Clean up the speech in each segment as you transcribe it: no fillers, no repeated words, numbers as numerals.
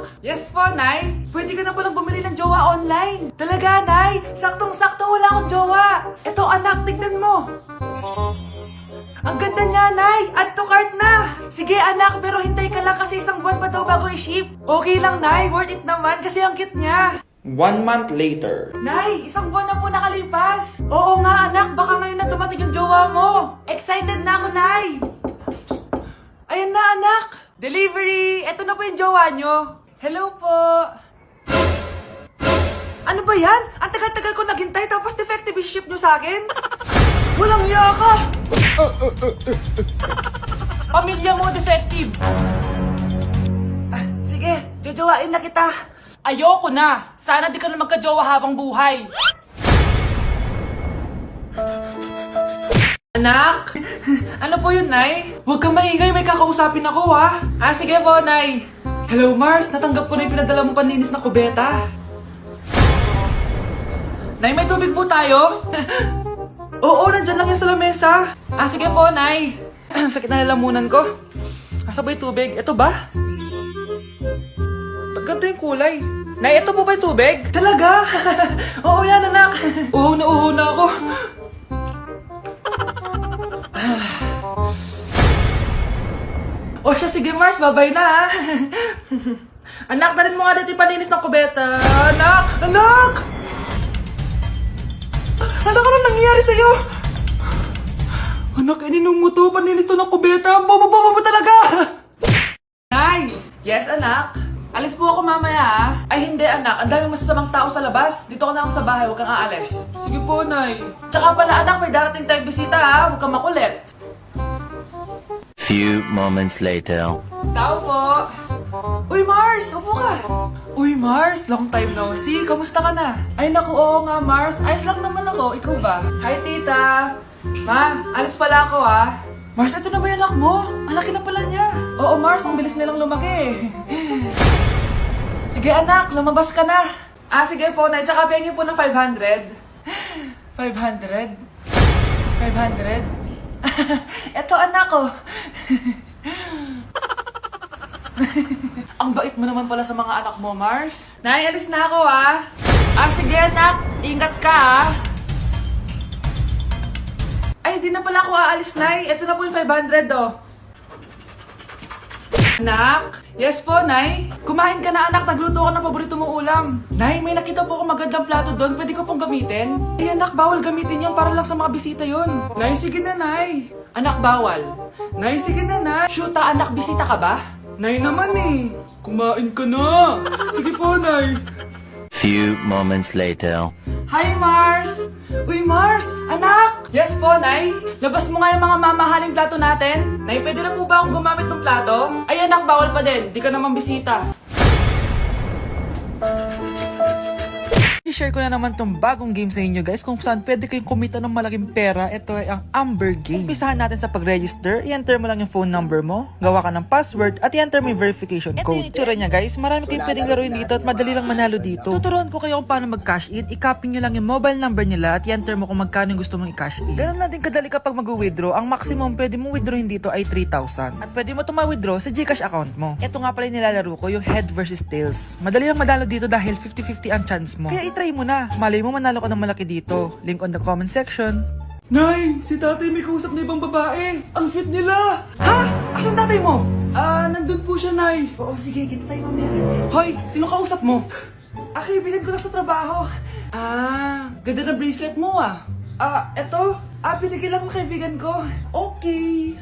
anak? Yes po, Nay. Pwede ka na palang bumili ng jowa online. Talaga, Nay? Saktong-sakto wala akong jowa. Eto, anak, tignan mo. Ang ganda niya, Nay. Add to cart na. Sige, anak, pero hintay ka lang kasi isang buwan pa daw bago i-ship. Okay lang, Nay. Worth it naman kasi ang cute niya. 1 month later. Nay, isang buwan na po nakalipas. Oo nga, anak. Baka ngayon na dumating yung jowa mo. Excited na ako, Nay. Ayan na, anak. Delivery. Eto na po yung jowa nyo. Hello po. Ano ba yan? Ang tagal-tagal ko naghintay tapos defective ship nyo sa akin? Walang iya ka. Pamilya mo defective. Sige, jojowain na kita. Ayoko na. Sana di ka na magka-jowa habang buhay. Anak? Ano po yun, Nay? Huwag kang maingay, may kakausapin ako, ha? Sige po, Nay. Hello, Mars. Natanggap ko na yung pinadala mong panlinis na kubeta. Nay, may tubig po tayo? Oo, nandyan lang yan sa lamesa. Sige po, Nay. Sakit na lalamunan ko. Asa ba yung tubig? Ito ba? Ba't ganito yung kulay? Nay, ito po ba yung tubig? Talaga? Oo yan, anak. Uho na ako. O siya, sige Mars, babay na ha. Anak, dalhin mo nga dito yung palinis ng kubeta. Anak! Anak! Anak, ano nangyayari sa'yo? Anak, ininom mo to, paninis to ng kubeta. Bobo talaga! Nay! Yes, anak? Alis po ako mamaya ha? Ay hindi anak, ang daming masasamang tao sa labas. Dito ka na lang sa bahay, huwag kang aalis. Sige po, Nay. Tsaka pala anak, may darating tayong bisita ha, huwag kang makulit. Few moments later. Tao po. Uy Mars, upo ka. Uy Mars, long time no see. Kamusta ka na? Ay naku, oo nga Mars. Ayos lang naman ako, ikaw ba? Hi tita. Ma, alis pala ako ha. Mars, ito na ba yung anak mo? Ang laki na pala niya. Oo Mars, ang bilis nilang lumaki. Sige anak, lumabas ka na. Sige po, Nay. Tsaka pengin po ng 500. 500? 500? Eto anak ko. Ang bait mo naman pala sa mga anak mo, Mars. Nay, alis na ako ha. Sige anak, ingat ka ha. Ay, di na pala ako aalis, Nay. Ito na po yung 500 oh. Anak? Yes po, Nay. Kumain ka na, anak. Nagluto ko ng paborito mong ulam. Nay, may nakita po akong magandang plato doon. Pwede ko pong gamitin? Ay, anak, bawal gamitin yun. Para lang sa mga bisita yun. Nay, sige na, Nay. Anak, bawal. Nay, sige na, Nay. Shoota, anak, bisita ka ba? Nay naman eh. Kumain ka na. Sige po, Nay. Few moments later. Hi, Mars! Uy, Mars! Anak! Yes po, Nay. Labas mo nga yung mga mamahaling plato natin. Nay, pwede na po ba akong gumamit ng plato? Ay, anak, bawal pa din. Di ka naman bisita. I-share ko na naman tong bagong game sa inyo guys kung saan pwede kayong kumita ng malaking pera. Ito ay ang Amber Game. Umpisahan natin sa pag-register. I-enter mo lang yung phone number mo, gawa ka ng password, at i-enter mo yung verification code. Ito yung itsura niya guys. Marami kayong pwedeng laruin dito at madali lang manalo dito. Tuturuan ko kayo kung paano mag-cash in. I-copy nyo lang yung mobile number nila at i-enter mo kung magkano yung gusto mong i-cash in. Ganun lang din kadali kapag mag-withdraw. Ang maximum pwede mong withdrawin dito ay 3,000. At pwede mo ito ma-withdraw sa GCash account mo. Ito nga pala yung nilalaro ko, yung head versus tails. Madali lang manalo dito dahil 50-50 ang chance mo. Kaya i-try mo na. Malay mo manalo ka ng malaki dito. Link on the comment section. Nay! Si tatay may kausap na ibang babae. Ang sweet nila! Ha? Asan tatay mo? Nandun po siya, Nay. Oo, sige. Kita tayo mamaya. Hoy! Sino kausap mo? Kaibigan ko lang sa trabaho. Ganda na bracelet mo eto. Binigay lang ng kaibigan ko. Okay.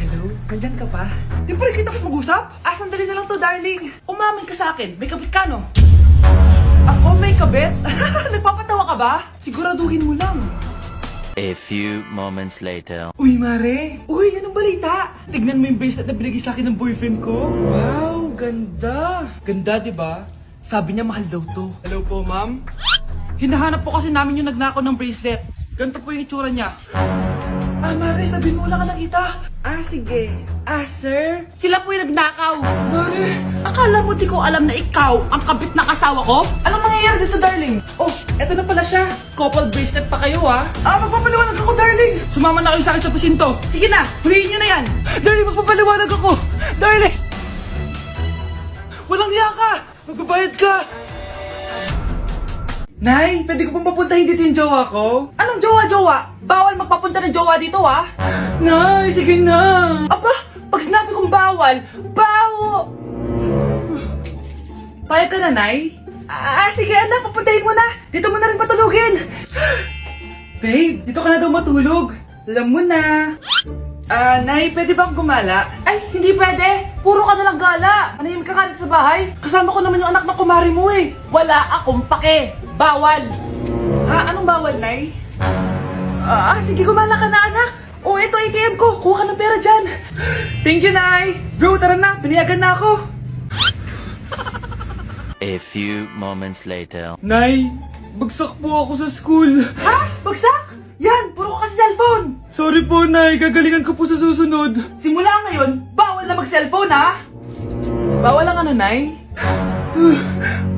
Hello? Nandyan ka pa? Di pa rin kita mas mag-usap? Sandali na lang to, darling. Umamin ka sa akin. May kabit ka, no? Ako may kabit? Nagpapatawa ka ba? Siguraduhin mo lang. A few moments later. Uy, Mare! Uy, anong balita? Tignan mo yung bracelet na binigay sa akin ng boyfriend ko. Wow, ganda! Ganda, di ba? Sabi niya mahal daw to. Hello po, ma'am? Hinahanap po kasi namin yung nagnakaw ng bracelet. Ganito po yung itsura niya. Mare, sabihin mo lang ka nakita. Sige. Sir? Sila po yung nagnakaw. Mare, akala mo di ko alam na ikaw ang kabit ng asawa ko? Anong nangyayari dito, darling? Oh, eto na pala siya. Couple bracelet pa kayo, magpapaliwanag ako, darling. Sumama na kayo sa akin sa presinto. Sige na, huliin nyo na yan. Darling, magpapaliwanag ako. Darling. Walang Walang iya ka! Magbabayad ka! Nay, pwede ko pong papuntahin dito yung jowa ko? Anong jowa-jowa? Bawal magpapunta ng jowa dito, ha? Nay, sige na! Aba, pag sinabi kong bawal, bawo! Payag ka na, Nay? Sige anak, papuntahin mo na! Dito mo na rin patulugin! Babe, dito ka na daw matulog. Alam mo na. Nay, pwede bang gumala? Ay, hindi pwede. Puro ka nalang gala. Manahimik ka dito sa bahay. Kasama ko naman yung anak ng kumari mo eh. Wala akong pake. Bawal. Ha? Anong bawal, Nay? Sige, gumala ka na, anak. Ito ATM ko. Kuha ka ng pera dyan. Thank you, Nay. Bro, tara na. Piniyagan na ako. A few moments later. Nay, bagsak po ako sa school. Ha? Bagsak? Yan, puro ka kasi cellphone. Sorry po, Nay. Gagalingan ko po sa susunod. Simula ngayon, bawal na mag-cellphone, ha? Bawal ang ano, Nay?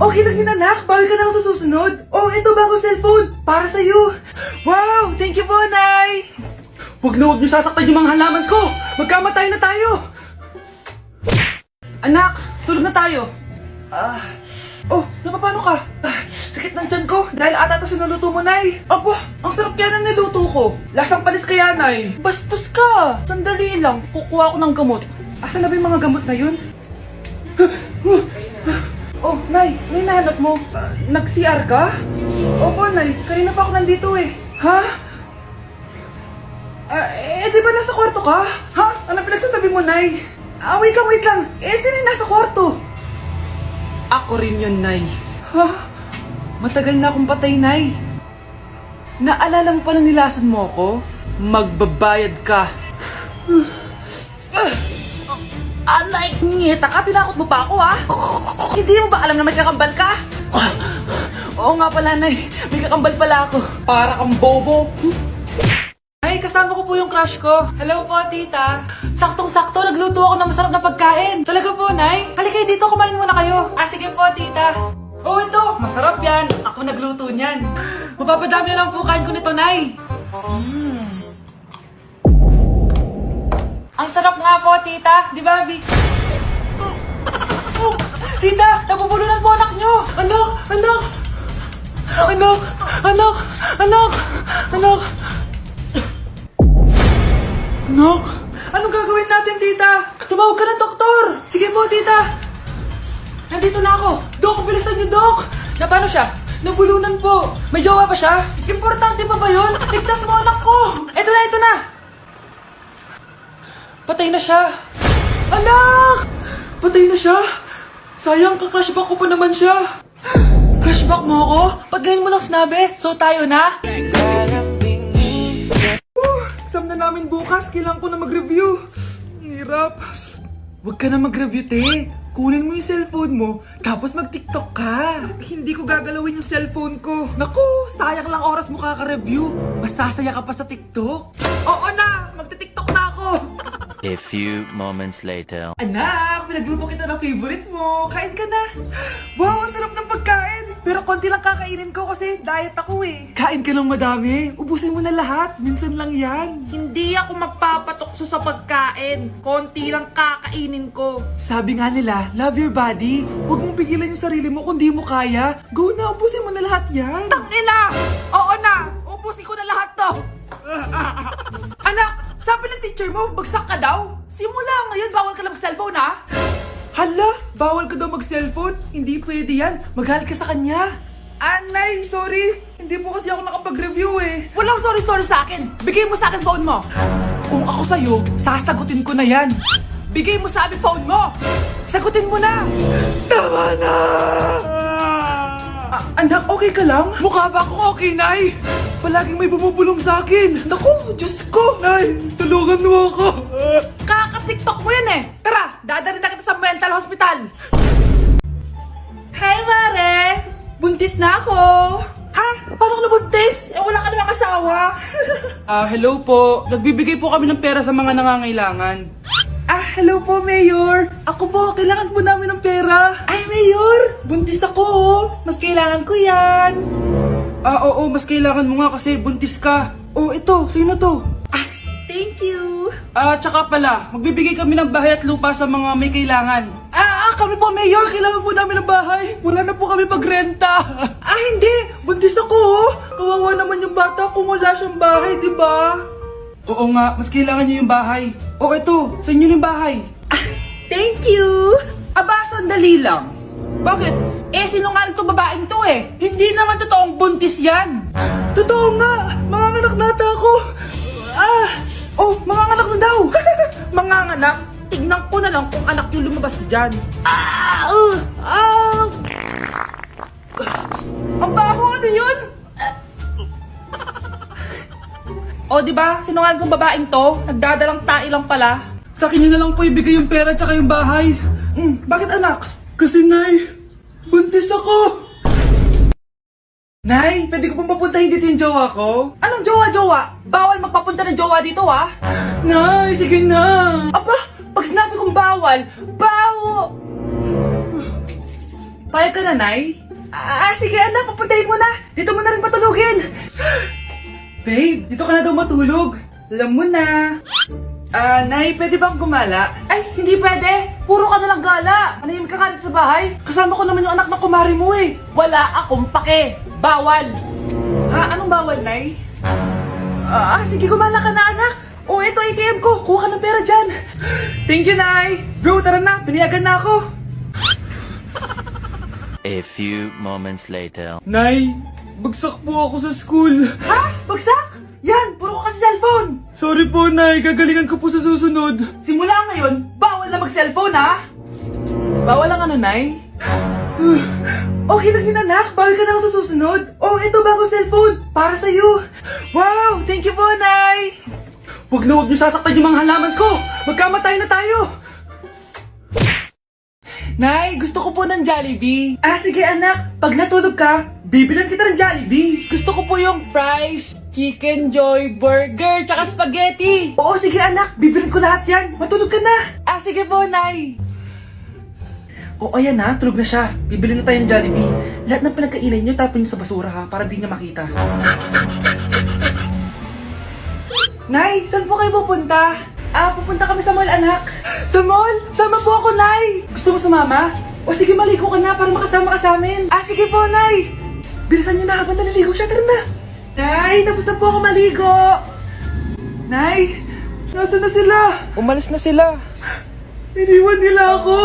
Okay lang yun, anak. Bawal ka na lang sa susunod. Ito bagong cellphone. Para sa'yo. Wow, thank you po, Nay. Huwag niyo sasaktan yung mga halaman ko. Magkamatay na tayo. Anak, tulog na tayo. Napapano ka? Sakit ng tiyan ko dahil ata ito sinuluto mo, Nay. Aba, ang sarap kaya ng niluto ko. Lasang panis kaya, Nay. Bastos ka. Sandali lang, kukuha ko ng gamot. Asan na ba yung mga gamot na yun? Nay, may nahanap mo. Nag-CR ka? Opo, Nay. Kanina pa ako nandito eh. Ha? Di ba nasa kwarto ka? Ha? Ano pinagsasabi mo, Nay? Wait lang. Sino yung nasa kwarto? Ako rin yun, Nay. Ha? Matagal na akong patay, Nay. Naalala mo pa na nilason mo ako? Magbabayad ka. Nay, ngita ka, tinakot mo pa ako, ha? Hindi mo ba alam na may kakambal ka? Oo nga pala, Nay. May kakambal pala ako. Para kang bobo. Ay, kasama ko po yung crush ko. Hello po, tita. Saktong-sakto, nagluto ako ng masarap na pagkain. Talaga po, Nay? Halika dito, kumain muna kayo. Sige po, tita. Ito, masarap yan. Ako nagluto niyan. Mapapadami na lang po kain ko nito, Nay. Ang sarap nga po, tita. Di ba, Vic? Tita, nabubulunan po anak nyo. Anak! Anak, anong gagawin natin, tita? Tumawag ka ng doktor. Sige po, tita. Nandito na ako. Dok, bilisan niyo, Dok. Na paano siya? Nabulunan po. May jowa pa siya? Importante pa ba yun? Ligtas mo anak ko. Ito na. Patay na siya. Anak! Patay na siya? Sayang, ka-crushback ko pa naman siya. Crushback mo ako? Pag ganyan mo lang sinabi, so tayo na? Exam na namin bukas, kailangan ko na mag-review. Ang hirap. Huwag ka na mag-review, te. Kunin mo yung cellphone mo, tapos mag-TikTok ka. Hindi ko gagalawin yung cellphone ko. Naku, sayang lang oras mo kaka-review. Masasaya ka pa sa TikTok. Oo na, magti-TikTok na ako. A few moments later. Anak, pinagluto kita ng favorite mo. Kain ka na. Wow, ang sarap ng pagkain. Pero konti lang kakainin ko kasi diet ako eh. Kain ka ng madami. Ubusin mo na lahat. Minsan lang yan. Hindi ako magpapatukso sa pagkain. Konti lang kakainin ko. Sabi nga nila, love your body. Huwag mong pigilan yung sarili mo kung di mo kaya. Go na, ubusin mo na lahat yan. Tangina! Oo na! Ubusin ko na lahat to! Anak, sabi ng teacher mo, bagsak ka daw? Simula ngayon, bawal ka na mag-cellphone, ha? Hala, bawal ka daw mag-cellphone? Hindi pwede yan. Magalit ka sa kanya. Nay, sorry. Hindi po kasi ako nakapag-review eh. Walang sorry sa akin. Bigay mo sa akin phone mo. Kung ako sa'yo, sasagutin ko na yan. Bigay mo sa akin phone mo. Sagutin mo na. Tama na. Anak, okay ka lang? Mukha ba akong okay, Nay? Palaging may bumubulong sa akin. Naku, Diyos ko. Nay, tulungan mo ako. Kaka-TikTok mo yan eh. Tara, dadalhin na kita sa mental hospital. Hi, Mare. Buntis na ako. Ha? Paano ka nabuntis? Wala ka namang asawa. Hello po. Nagbibigay po kami ng pera sa mga nangangailangan. Hello po, Mayor. Ako po, kailangan po namin ng pera. Ay, Mayor, buntis ako. Mas kailangan ko yan. Oo, mas kailangan mo nga kasi buntis ka. Ito, sino to? Thank you. Tsaka pala, magbibigay kami ng bahay at lupa sa mga may kailangan. Kami po, Mayor. Kailangan po namin ng bahay. Wala na po kami pagrenta. Hindi. Buntis ako, oh. Kawawa naman yung bata kung wala siyang bahay, di ba? Oo nga, mas kailangan niyo yung bahay. O eto, sa inyo yung bahay. Thank you. Aba, sandali lang. Bakit? Sinungaling tong babaeng to eh. Hindi naman totoong buntis yan. Totoo nga. Manganganak nata ako. Manganganak na daw. Manganganak? Tignan ko na lang kung anak yung lumabas dyan. Ang baho, ano yun? Di ba? Sinungaling tong babaeng to. Nagdadalang tae lang pala. Sa akin nyo na lang po ibigay yung pera tsaka yung bahay. Bakit anak? Kasi Nay, buntis ako. Nay, pwede ko pong papuntahin dito yung jowa ko? Anong jowa-jowa? Bawal magpapunta ng jowa dito, ah. Nay, sige na. Aba, pag sinabi kong bawal, bawo. Payag ka na, Nay? Sige anak, papuntahin mo na. Dito mo na rin patulugin. Babe, dito ka na daw matulog. Alam mo na. Nay, pwede bang gumala? Ay, hindi pwede. Puro ka nalang gala. Manahimik ka dito sa bahay. Kasama ko naman yung anak ng kumari mo eh. Wala akong pake. Bawal. Anong bawal, Nay? Sige, gumala ka na, anak. Ito ATM ko. Kuha ka ng pera dyan. Thank you, Nay. Bro, tara na. Piniyagan na ako. A few moments later. Nay, bagsak po ako sa school. Bagsak? Yan, puro ka kasi cellphone. Sorry po, Nay. Gagalingan ko po sa susunod. Simula ngayon, bawal na mag-cellphone, ha? Bawal ang ano, Nay? Okay lang yun, anak. Bawal ka na ako sa susunod. Ito bagong cellphone. Para sa'yo. Wow, thank you po, Nay. Huwag niyo sasaktan yung mga halaman ko. Magkamatay na tayo. Nay, gusto ko po ng Jollibee. Sige anak, pag natulog ka, bibilan kita ng Jollibee. Gusto ko po yung fries, chicken joy, burger, tsaka spaghetti. Oo, sige anak, bibilan ko lahat yan. Matulog ka na. Sige po, Nay. Ayan na, tulog na siya. Bibilin na tayo ng Jollibee. Lahat ng pinagkainan niyo, tapon niyo sa basura ha, para di niya makita. Nay, saan po kayo pupunta? Pupunta kami sa mall, anak. Sa mall? Sama po ako, Nay. Gusto mo sumama? Sige, maligo ka na para makasama ka sa amin. Sige po, Nay. Psst, bilisan niyo na habang naliligo siya. Tara na. Nay, tapos na po ako maligo. Nay, nasaan na sila? Umalis na sila. Iniwan nila ako.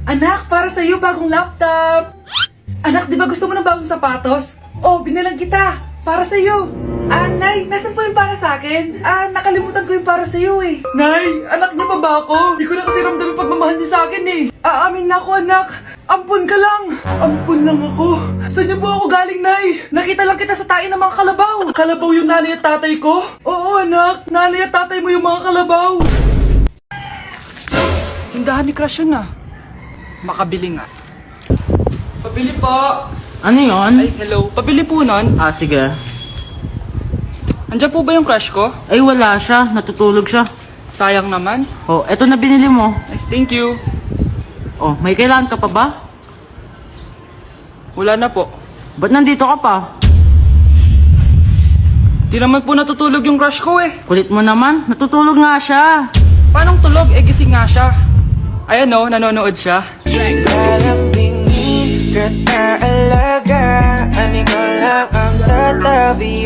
Anak, para sa'yo bagong laptop. Anak, di ba gusto mo ng bagong sapatos? Binilang kita. Para sa'yo. Nay, nasan po yung para sa akin? Nakalimutan ko yung para sa'yo eh. Nay, anak niya pa ba ako? Di ko na kasi ramdam yung pagmamahal niya sa akin eh. Aamin na ako, anak. Ampun ka lang. Ampun lang ako. Saan niyo po ako galing, Nay? Nakita lang kita sa tayo ng mga kalabaw. Kalabaw yung nanay at tatay ko? Oo, anak. Nanay at tatay mo yung mga kalabaw. Tindahan ni Crush yun Makabili nga. Pabili po. Ano yun? Ay, hello. Pabili po nun. Sige. Andiyan po ba yung crush ko? Ay, wala siya. Natutulog siya. Sayang naman. Eto na binili mo. Ay, thank you. May kailangan ka pa ba? Wala na po. Ba't nandito ka pa? Di naman po natutulog yung crush ko eh. Kulit mo naman. Natutulog nga siya. Paanong tulog? Gising nga siya. Ayan nanonood siya. Kalambingin, gata alaga, ani ko lang ang tatabi.